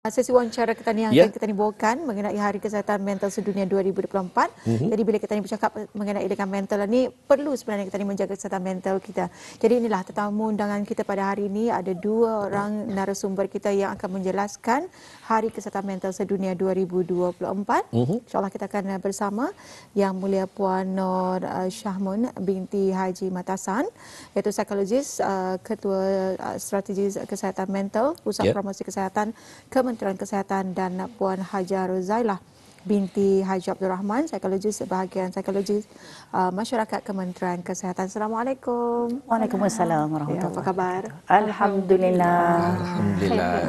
Sesi wawancara kita ni yang akan kita bawakan mengenai Hari Kesihatan Mental Sedunia 2024. Jadi bila kita ni bercakap mengenai dengan mental ni, perlu sebenarnya kita ni menjaga kesihatan mental kita. Jadi inilah tetamu undangan kita pada hari ini, ada dua orang narasumber kita yang akan menjelaskan Hari Kesihatan Mental Sedunia 2024. InsyaAllah kita akan bersama Yang Mulia Puan Nur Syahmun binti Haji Matasan, iaitu psikologis, Ketua Strategi Kesihatan Mental, Pusat Promosi Kesihatan Kementerian Kesihatan, dan Puan Haja Rozailah binti Haji Abdul Rahman, psikologis bahagian psikologi masyarakat Kementerian Kesihatan. Assalamualaikum. Waalaikumsalam warahmatullahi Apa khabar? Alhamdulillah. Alhamdulillah.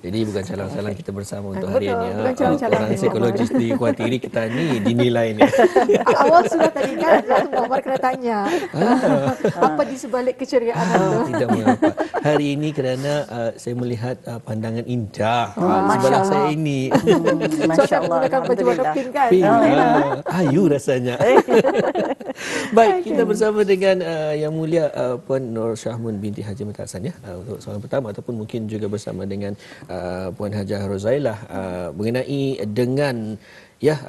Jadi bukan calang-calang kita bersama untuk hari ini. Orang psikologis di Kuatiri kita ni dinilai ni. Awal sudah tadi kan, Muhammad kena tanya. Apa di sebalik keceriaan itu? Tidak mengapa. Hari ini kerana saya melihat pandangan indah sebelah saya ini. Masya Allah. Warna pink kan? Pink. Ayu rasanya. Baik, kita bersama dengan Yang Mulia Puan Nur Syahmun binti Haji Matasan untuk soalan pertama, ataupun mungkin juga bersama dengan Puan Hajah Rozailah mengenai dengan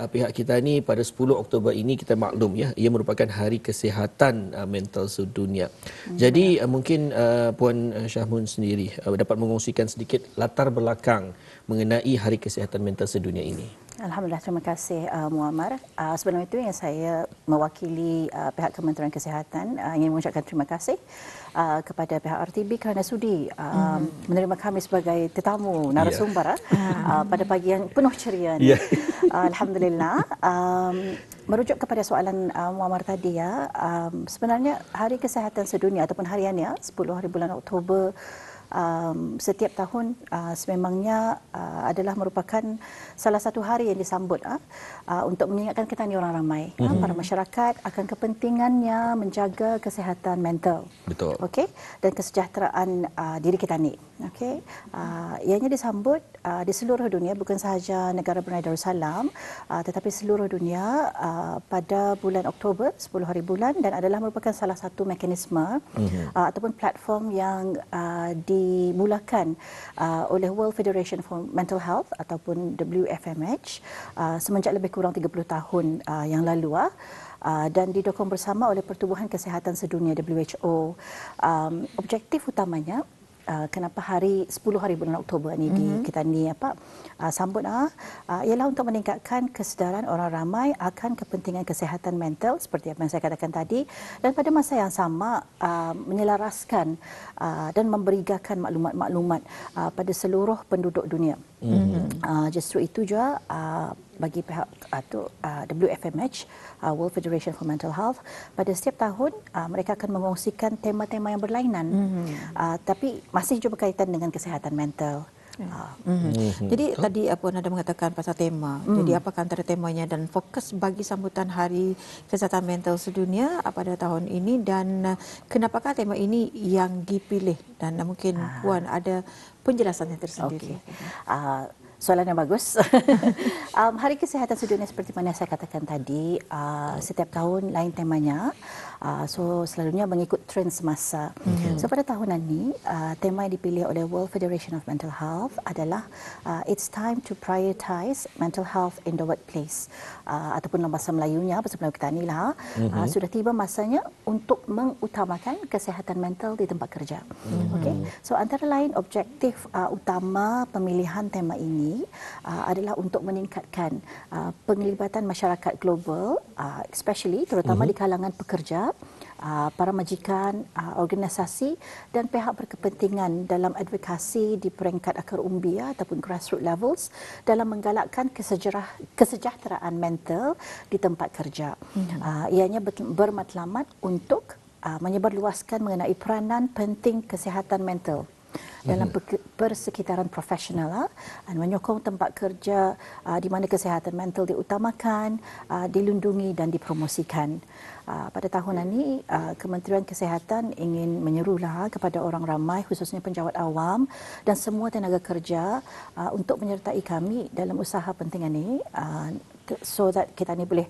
pihak kita ni pada 10 Oktober ini kita maklum ia merupakan Hari Kesihatan Mental Sedunia. Jadi mungkin Puan Syahmun sendiri dapat mengongsikan sedikit latar belakang mengenai Hari Kesihatan Mental Sedunia ini. Alhamdulillah, terima kasih Muammar. Sebelum itu yang saya mewakili pihak Kementerian Kesihatan ingin mengucapkan terima kasih kepada pihak RTB kerana sudi menerima kami sebagai tetamu narasumber pada pagi yang penuh ceria ni. Alhamdulillah. Merujuk kepada soalan Muammar tadi sebenarnya Hari Kesihatan Sedunia ataupun hariannya 10 hari bulan Oktober setiap tahun sememangnya adalah merupakan salah satu hari yang disambut untuk mengingatkan kita ni orang ramai, para masyarakat akan kepentingannya menjaga kesihatan mental. Betul. Okey, dan kesejahteraan diri kita ni. Okey. Ianya disambut di seluruh dunia, bukan sahaja negara Brunei Darussalam tetapi seluruh dunia pada bulan Oktober, 10 hari bulan, dan adalah merupakan salah satu mekanisme ataupun platform yang dimulakan oleh World Federation for Mental Health ataupun WFMH semenjak lebih kurang 30 tahun yang lalu dan didukung bersama oleh Pertubuhan Kesihatan Sedunia WHO. Objektif utamanya kenapa 10 hari bulan Oktober ni kita ni sambut ialah untuk meningkatkan kesedaran orang ramai akan kepentingan kesihatan mental seperti apa yang saya katakan tadi, dan pada masa yang sama menyelaraskan dan memberikan maklumat-maklumat pada seluruh penduduk dunia. Justru itu juga bagi pihak WFMH, World Federation for Mental Health, pada setiap tahun mereka akan mengongsikan tema-tema yang berlainan, tapi masih juga berkaitan dengan kesihatan mental. Jadi tadi Puan ada mengatakan pasal tema. Jadi apakah antara temanya dan fokus bagi sambutan Hari Kesihatan Mental Sedunia pada tahun ini, dan kenapakah tema ini yang dipilih, dan mungkin Puan ada penjelasannya tersendiri. Soalan yang bagus. Hari Kesihatan Sedunia seperti mana saya katakan tadi, setiap tahun lain temanya. So selalunya mengikut trend semasa. So pada tahunan ini tema yang dipilih oleh World Federation of Mental Health adalah It's time to prioritize mental health in the workplace, ataupun dalam bahasa Melayunya, bahasa Melayu kita ni lah, sudah tiba masanya untuk mengutamakan kesihatan mental di tempat kerja. Okay? So antara lain objektif utama pemilihan tema ini adalah untuk meningkatkan penglibatan masyarakat global, especially terutama di kalangan pekerja, para majikan, organisasi dan pihak berkepentingan dalam advokasi di peringkat akar umbi ataupun grassroots levels dalam menggalakkan kesejahteraan mental di tempat kerja. Ianya bermatlamat untuk menyebarluaskan mengenai peranan penting kesihatan mental dalam persekitaran profesional dan menyokong tempat kerja di mana kesihatan mental diutamakan, dilindungi dan dipromosikan. Pada tahunan ini Kementerian Kesihatan ingin menyerulah kepada orang ramai, khususnya penjawat awam dan semua tenaga kerja untuk menyertai kami dalam usaha penting ini so that kita ni boleh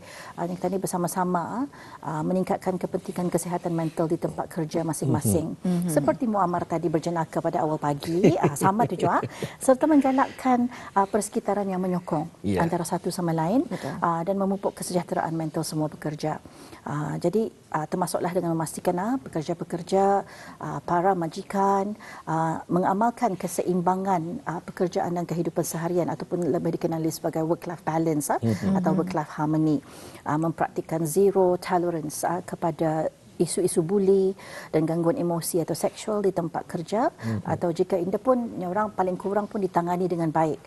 bersama-sama meningkatkan kepentingan kesihatan mental di tempat kerja masing-masing. Seperti Muammar tadi berjenaka pada awal pagi, sama tu juga, serta menggalakkan persekitaran yang menyokong antara satu sama lain dan memupuk kesejahteraan mental semua pekerja. Jadi termasuklah dengan memastikan pekerja-pekerja, para majikan mengamalkan keseimbangan pekerjaan dan kehidupan seharian ataupun lebih dikenali sebagai work-life balance atau work-life harmony, mempraktikkan zero tolerance kepada isu-isu bully dan gangguan emosi atau seksual di tempat kerja, atau jika ini pun orang paling kurang pun ditangani dengan baik.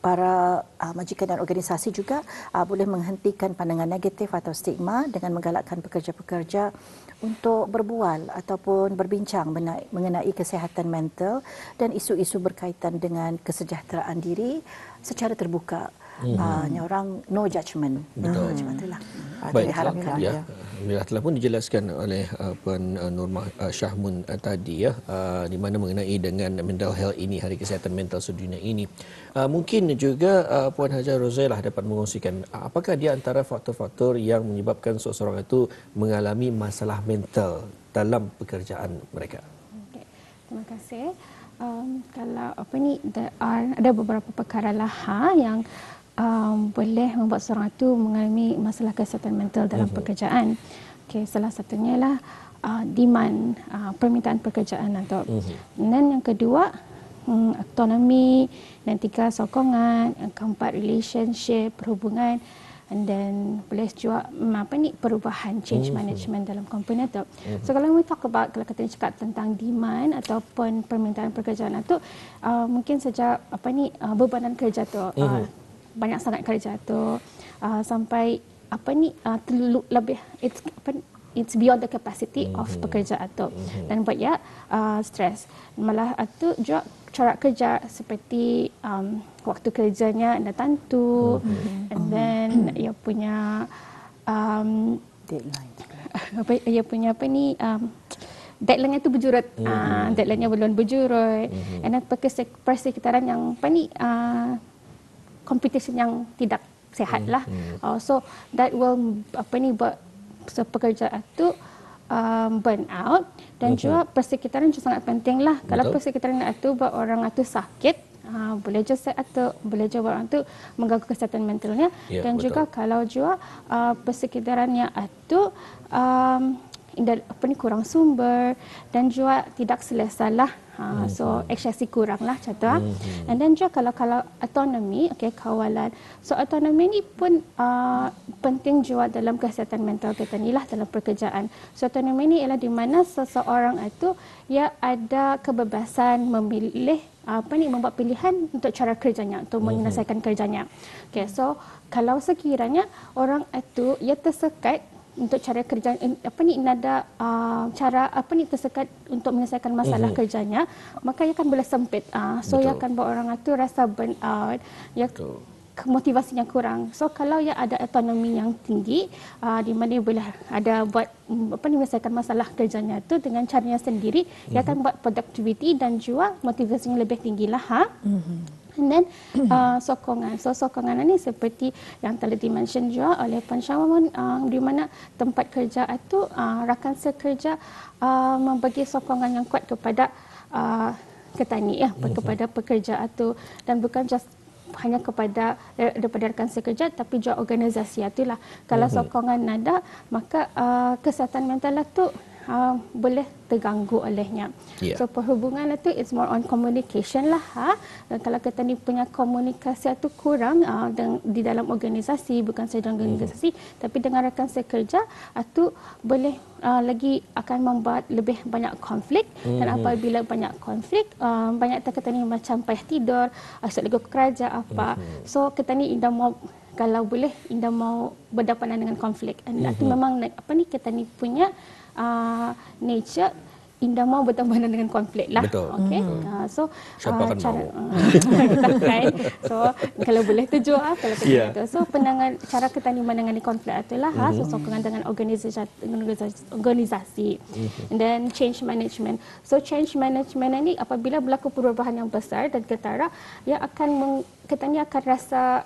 Para majikan dan organisasi juga boleh menghentikan pandangan negatif atau stigma dengan menggalakkan pekerja-pekerja untuk berbual ataupun berbincang mengenai kesihatan mental dan isu-isu berkaitan dengan kesejahteraan diri secara terbuka. Orang no judgement. Betul. Macam itulah. Baik, diharapkan. Alhamdulillah telah pun dijelaskan oleh Puan Nur Syahmun tadi di mana mengenai dengan mental health ini, Hari Kesihatan Mental Sedunia ini. Mungkin juga Puan Hajar Rozailah dapat mengongsikan apakah dia antara faktor-faktor yang menyebabkan seseorang itu mengalami masalah mental dalam pekerjaan mereka. Okay. Terima kasih. Kalau ada beberapa perkara lah yang boleh membuat seorang itu mengalami masalah kesihatan mental dalam pekerjaan. Okay, salah satunya lah demand, permintaan pekerjaan atau dan yang kedua autonomi, dan tiga sokongan, yang keempat relationship, perhubungan, and then boleh juga perubahan, change management dalam company itu. So kalau we talk about, kalau kita cakap tentang demand ataupun permintaan pekerjaan itu, mungkin saja bebanan kerja tu banyak sangat kerja tu sampai lebih it's beyond the capacity of pekerjaan tu, dan buat stres. Malah itu juga cara kerja seperti waktu kerjanya anda tentu, and then ia punya deadline. Ia punya deadline-nya tu berjurut, deadline-nya belum berjurut, and then persekitaran yang competition yang tidak sehat lah. So that will buat pekerja itu burn out, dan juga persekitaran juga sangat penting lah. Kalau persekitaran itu buat orang itu sakit, boleh je boleh je orang itu mengganggu kesihatan mentalnya, dan juga kalau juga persekitarannya itu kurang sumber dan juga tidak selesa lah. So eksesi kurang lah contoh. And then juga kalau autonomi, kawalan. So autonomi ni pun penting juga dalam kesihatan mental kita ni lah dalam pekerjaan. So autonomi ni ialah di mana seseorang itu ia ada kebebasan memilih membuat pilihan untuk cara kerjanya, untuk menyelesaikan kerjanya. Okay, so kalau sekiranya orang itu ia tersekat untuk cara kerja nada cara tersekat untuk menyelesaikan masalah kerjanya, maka ia akan boleh sempit. So ia akan buat orang itu rasa burn out, motivasinya kurang. So kalau ia ada autonomi yang tinggi, di mana ia boleh ada buat menyelesaikan masalah kerjanya itu dengan caranya sendiri, ia akan buat productivity dan juga motivasinya lebih tinggilah. And then sokongan. So sokongan ini seperti yang telah dimention juga oleh Puan Syahmun, di mana tempat kerja itu rakan sekerja membagi sokongan yang kuat kepada ketani, kepada pekerja itu, dan bukan just hanya kepada daripada rakan sekerja, tapi juga organisasi itulah. Kalau sokongan ada, maka kesihatan mental itu boleh terganggu olehnya. So perhubungan itu it's more on communication lah. Dan kalau kita ni punya komunikasi itu kurang di dalam organisasi, bukan saja dalam organisasi, tapi dengan rakan sekerja itu boleh lagi akan membuat lebih banyak konflik. Dan apabila banyak konflik, banyak kita ni macam payah tidur, asyik lagi kerja apa. So kita ni indah mau, kalau boleh indah mau berdepanan dengan konflik. Dan itu memang kita ni punya nature indah mau bertebaran dengan konflik lah. Okey. So siapa akan cara mau? So kalau boleh tu juga kalau kita so cara kita ni menangani konflik itulah so sokongan dengan organisasi. And then change management. So change management ini apabila berlaku perubahan yang besar dan ketara, ia akan kita ni akan rasa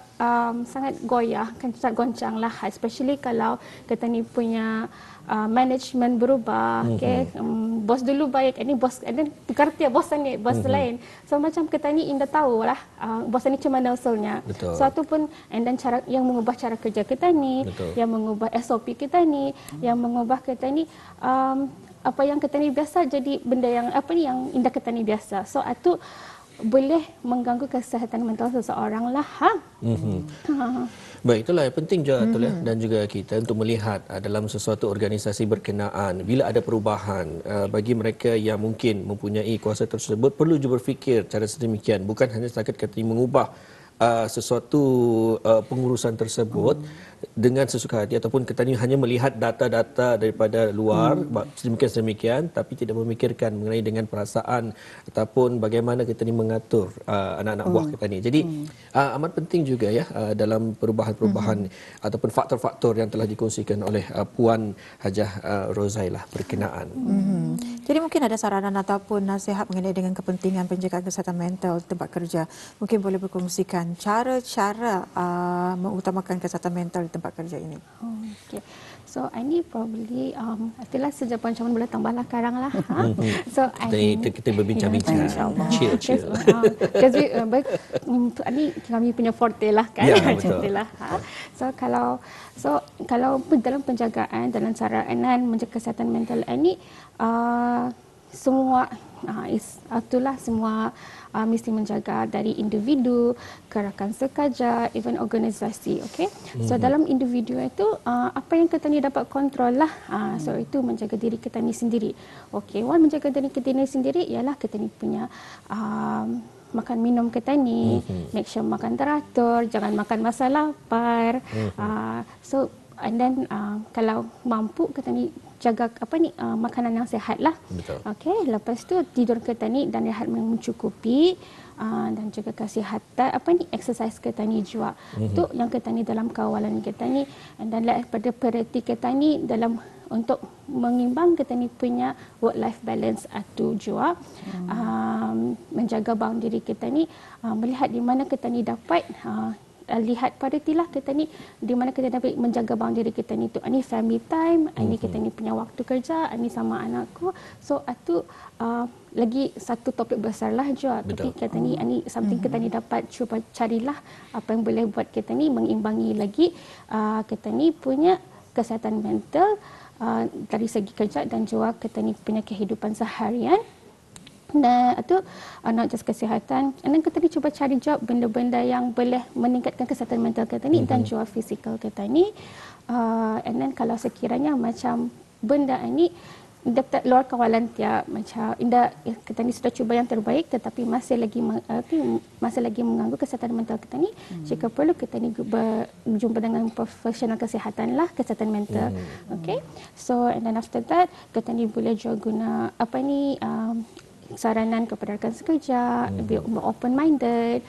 sangat goyah, kan sangat goncang lah, especially kalau kita ni punya management berubah, bos dulu baik, ini bos, dan tukar tiap bos ni, bos lain. So macam kita ni indah tahu lah, bos ni macam mana usulnya. So itu pun, and then cara yang mengubah cara kerja kita ni, yang mengubah SOP kita ni, yang mengubah kita ni, apa yang kita ni biasa jadi benda yang yang indah kita ni biasa. So itu boleh mengganggu kesihatan mental seseorang lah. Baik, itulah yang penting juga Atul ya, dan juga kita untuk melihat dalam sesuatu organisasi berkenaan bila ada perubahan, bagi mereka yang mungkin mempunyai kuasa tersebut perlu juga berfikir cara sedemikian, bukan hanya setakat kata mengubah sesuatu pengurusan tersebut dengan sesuka hati, ataupun kita ni hanya melihat data-data daripada luar sedemikian tapi tidak memikirkan mengenai dengan perasaan ataupun bagaimana kita ni mengatur anak-anak buah kita ni. Jadi amat penting juga ya dalam perubahan-perubahan ataupun faktor-faktor yang telah dikongsikan oleh Puan Hajah Rozailah berkenaan. Jadi mungkin ada saranan ataupun nasihat mengenai dengan kepentingan penjagaan kesihatan mental tempat kerja. Mungkin boleh berkongsikan cara-cara mengutamakan kesihatan mental di tempat kerja ini. Okay. So ini probably itulah sejak Puan Chairman boleh tambahlah sekarang lah. So kita berbincang-bincang, chill. Because ini kami punya forte lah kan, macam itulah. So kalau dalam penjagaan, dalam sarana menjaga kesihatan mental ini, semua itulah semua mesti menjaga dari individu, gerakan sekaja, even organisasi. Okay? So dalam individu itu apa yang kita ni dapat kontrol lah. So itu menjaga diri kita ni sendiri. Okay, menjaga diri kita ni sendiri ialah kita ni punya makan minum kita ni, make sure makan teratur, jangan makan masa lapar. So and then kalau mampu kita ni jaga makanan yang sihat lah. Okey, lepas tu tidur kita ni dan rehat yang mencukupi, dan juga kesihatan exercise kita ni juga. Itu yang kita ni dalam kawalan kita ni, dan pada prioriti kita ni dalam untuk mengimbang kita ni punya work life balance itu juga. Menjaga boundary kita ni, melihat di mana kita ni dapat lihat paritilah kita ni di mana kita dapat menjaga boundary kita ni tu. Ini family time, ini kita ni punya waktu kerja, ini sama anakku. So itu lagi satu topik besar lah juga. Tapi kita ni ini something kita ni dapat cuba carilah apa yang boleh buat kita ni mengimbangi lagi kita ni punya kesihatan mental dari segi kerja dan juga kita ni punya kehidupan seharian. Dan itu not just kesihatan, dan kita ni cuba cari job benda-benda yang boleh meningkatkan kesihatan mental kita ni dan juga fizikal kita ni. And then kalau sekiranya macam benda ini dapat luar kawalan tiap macam indah, kita ni sudah cuba yang terbaik tetapi masih lagi mengganggu kesihatan mental kita ni, jika perlu kita ni berjumpa dengan profesional kesihatan lah, kesihatan mental. Okay, so and then after that kita ni boleh juga guna saranan kepada rakan sekerja, be open-minded,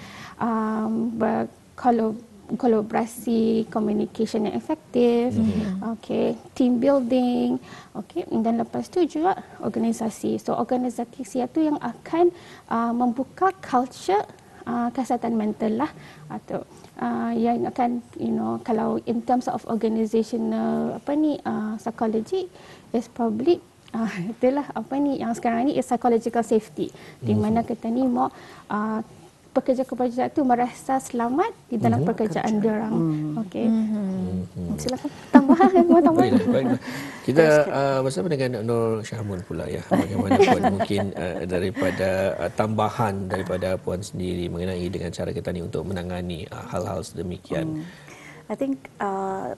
kolaborasi, communication yang efektif, okay, team building, okay, dan lepas tu juga organisasi. So organisasi itu yang akan membuka culture kesihatan mental lah, atau yang akan kalau in terms of organizational psychology is probably itulah yang sekarang ni is psychological safety, di mana kita ni mau pekerja-pekerja itu merasa selamat di dalam pekerjaan diorang. Okey. Silakan tambahan. Baiklah. Kita bersama dengan Nur Syahmun pula ya. Bagaimana Puan mungkin daripada tambahan daripada Puan sendiri mengenai dengan cara kita ni untuk menangani hal-hal sedemikian. I think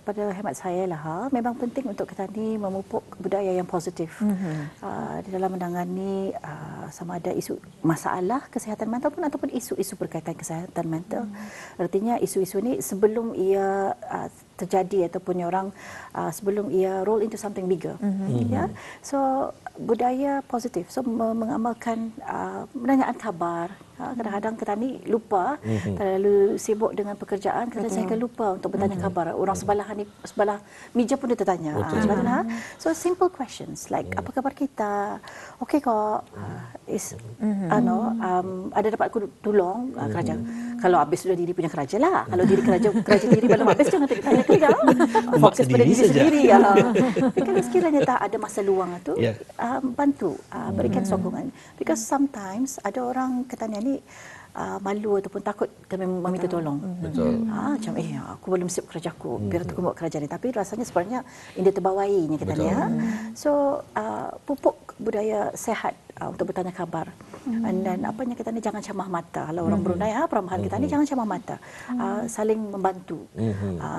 pada hemat saya lah, memang penting untuk kita ni memupuk budaya yang positif di dalam menangani sama ada isu masalah kesihatan mental pun ataupun isu-isu berkaitan kesihatan mental. Artinya isu-isu ni sebelum ia terjadi ataupun orang sebelum ia roll into something bigger. Ya. So budaya positif. So mengamalkan menanyaan khabar. Kadang-kadang kita ni lupa, terlalu sibuk dengan pekerjaan, kita akan lupa untuk bertanya khabar. Orang sebelah meja pun dia tertanya. So simple questions like apa khabar kita? Okey kok? Ada dapat aku tolong kerja? Kalau habis sudah diri punya keraja lah. Kalau diri keraja diri belum habis, jangan ditanya kerja. Fokus pada diri sendiri. Tapi kalau sekiranya tak ada masa luang itu, bantu, berikan sokongan. Because sometimes ada orang katanya ni malu ataupun takut kami meminta tolong. Betul. Macam aku belum siap kerja aku, biar aku buat kerja ni. Tapi rasanya sebenarnya ini terbawainya katanya. So pupuk budaya sehat untuk bertanya khabar. Dan apa yang kita ni jangan camah mata. Kalau orang Brunei, peramahan kita ni jangan camah mata. Saling membantu.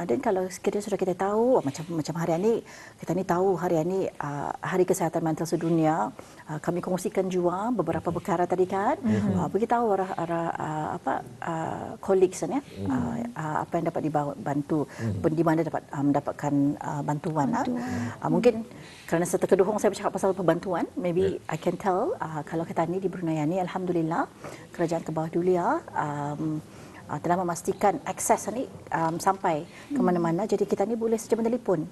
Dan kalau sekiranya sudah kita tahu macam hari ini, kita ni tahu hari ini Hari Kesihatan Mental Sedunia, kami kongsikan juga beberapa perkara tadi kan. Beritahu colleagues ya, apa yang dapat dibantu, di mana dapat mendapatkan bantuan. Mungkin kerana serta keduhong saya bercakap pasal perbantuan, maybe I can tell kalau kita ni di Brunei ni, alhamdulillah kerajaan ke bawah dunia telah memastikan akses ni sampai ke mana-mana. Jadi kita ni boleh saja menelpon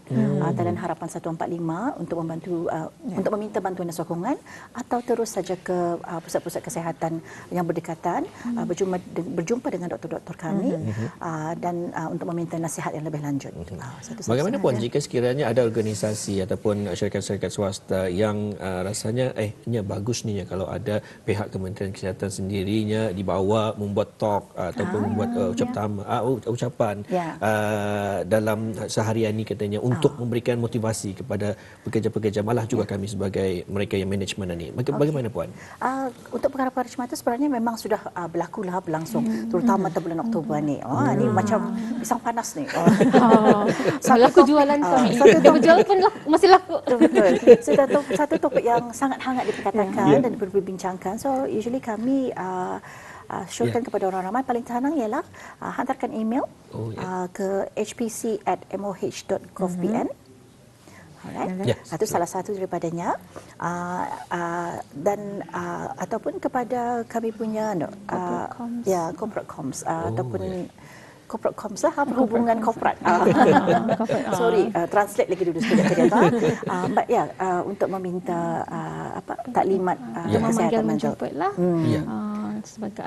talian harapan 145 untuk membantu untuk meminta bantuan dan sokongan, atau terus saja ke pusat-pusat kesihatan yang berdekatan, berjumpa dengan doktor-doktor kami dan untuk meminta nasihat yang lebih lanjut. Bagaimana Puan jika sekiranya ada organisasi ataupun syarikat-syarikat swasta yang rasanya ini bagus ni kalau ada pihak Kementerian Kesihatan sendirinya dibawa membuat talk ataupun membuat ucapan dalam seharian ini katanya untuk memberikan motivasi kepada pekerja-pekerja, malah juga kami sebagai mereka yang manajemen ini. Bagaimana Puan? Untuk perkara-perkara macam itu sebenarnya memang sudah berlangsung terutama bulan Oktober ni. Ini macam pisang panas ni. Laku jualan kami. Dah berjual pun masih laku. Betul. Satu topik yang sangat hangat diperkatakan dan diperbincangkan. So usually kami syurkan kepada orang ramai, paling senang ialah hantarkan email ke hpc@moh.gov.pn. Alright. Itu salah satu daripadanya. Dan ataupun kepada kami punya corporate comms ataupun corporate comms lah, perhubungan korporat. Sorry, translate lagi dulu sekejap tadi. But untuk meminta taklimat kesihatan mental. Sebagai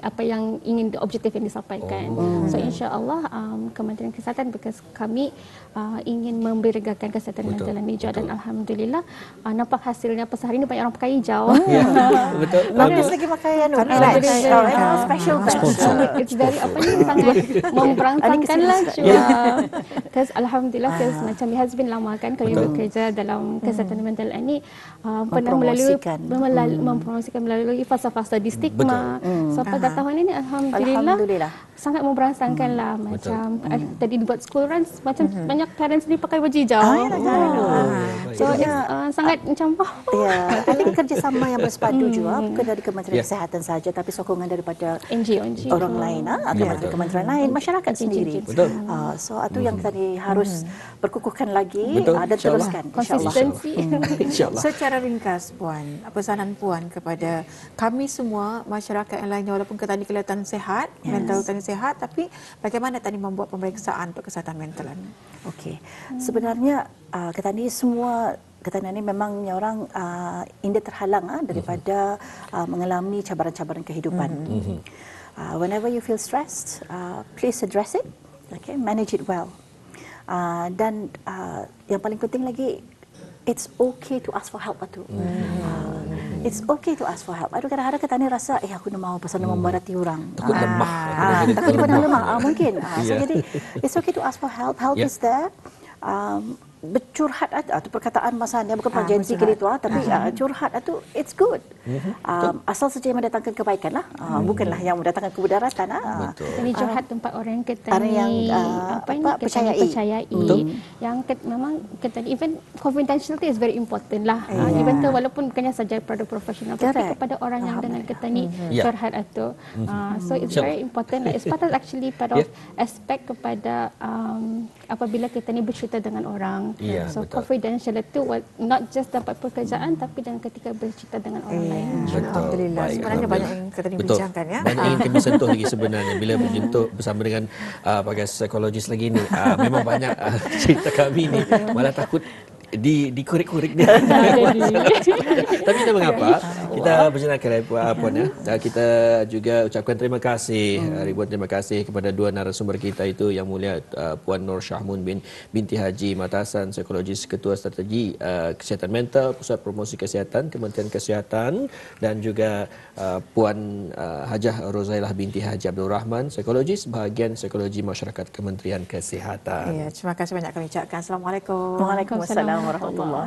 apa yang ingin objektif yang disampaikan. So insya-Allah Kementerian Kesihatan, because kami ingin memberikan kesihatan mental dan hijau, dan alhamdulillah nampak hasilnya. Pas hari ini banyak orang pakai hijau. Betul. Bagus lagi pakai special batch. It's very sangat memberangsangkan lah. Because alhamdulillah, macam it has been lama kan kami bekerja dalam kesihatan mental ini, pernah mempromosikan melalui fasa-fasa di stigma. So pada tahun ini alhamdulillah sangat memberangsangkan lah. Macam tadi dibuat school runs, macam banyak parents ni pakai baju hijau. So sangat macam ada kerjasama yang bersepadu juga, bukan dari Kementerian Kesihatan saja, tapi sokongan daripada NGO orang lain, kementerian lain, masyarakat sendiri. So itu yang tadi harus berkukuhkan lagi dan teruskan konsistensi. Secara ringkas Puan, pesanan Puan kepada kami semua masyarakat yang lainnya, walaupun kita ni kelihatan sehat, mental kita ni sehat, tapi bagaimana tadi membuat pemeriksaan untuk kesihatan mental ini? Okey. Sebenarnya kita ni semua ni memang orang indah terhalang daripada mengalami cabaran-cabaran kehidupan. Whenever you feel stressed, please address it. Okay, manage it well. Dan yang paling penting lagi, it's okay to ask for help tu. It's okay to ask for help. Aduh, kadang-kadang kita ni rasa, aku nak mau pasal nak membarati orang. Takut lemah. Takut dipandang lemah. Mungkin. So, jadi, it's okay to ask for help. Help is there. Bercurhat atau perkataan masanya bukan urgensi ke itu, tapi curhat itu it's good. Asal saja yang mendatangkan kebaikan lah, bukanlah yang mendatangkan kemudaratan. Ini curhat tempat orang kita ni percayai. Yang memang kita even confidentiality is very important lah. Even tu walaupun bukannya saja pada profesional, tapi kepada orang yang dengan kita ni curhat itu. So it's very important lah. It's part of aspek kepada apabila kita ni bercerita dengan orang. So confidential itu not just dapat pekerjaan, tapi dan ketika bercerita dengan orang lain. Alhamdulillah. Sebenarnya banyak yang kita bincangkan ya. Banyak yang kami sentuh lagi sebenarnya bila berjumpa bersama dengan pakai psikologis lagi ni. Memang banyak cerita kami ni malah takut dikorek-korek dia. Tapi tidak mengapa. Kita persilakan Puan ya. Kita juga ucapkan terima kasih, ribuan terima kasih kepada dua narasumber kita itu, Yang Mulia Puan Nur Syahmun binti Haji Matasan, psikologis Ketua Strategi Kesihatan Mental Pusat Promosi Kesihatan Kementerian Kesihatan, dan juga Puan Hajah Rozailah binti Haji Abdul Rahman, psikologis Bahagian Psikologi Masyarakat Kementerian Kesihatan. Ya, terima kasih banyak kami ucapkan. Assalamualaikum. Waalaikumsalam warahmatullahi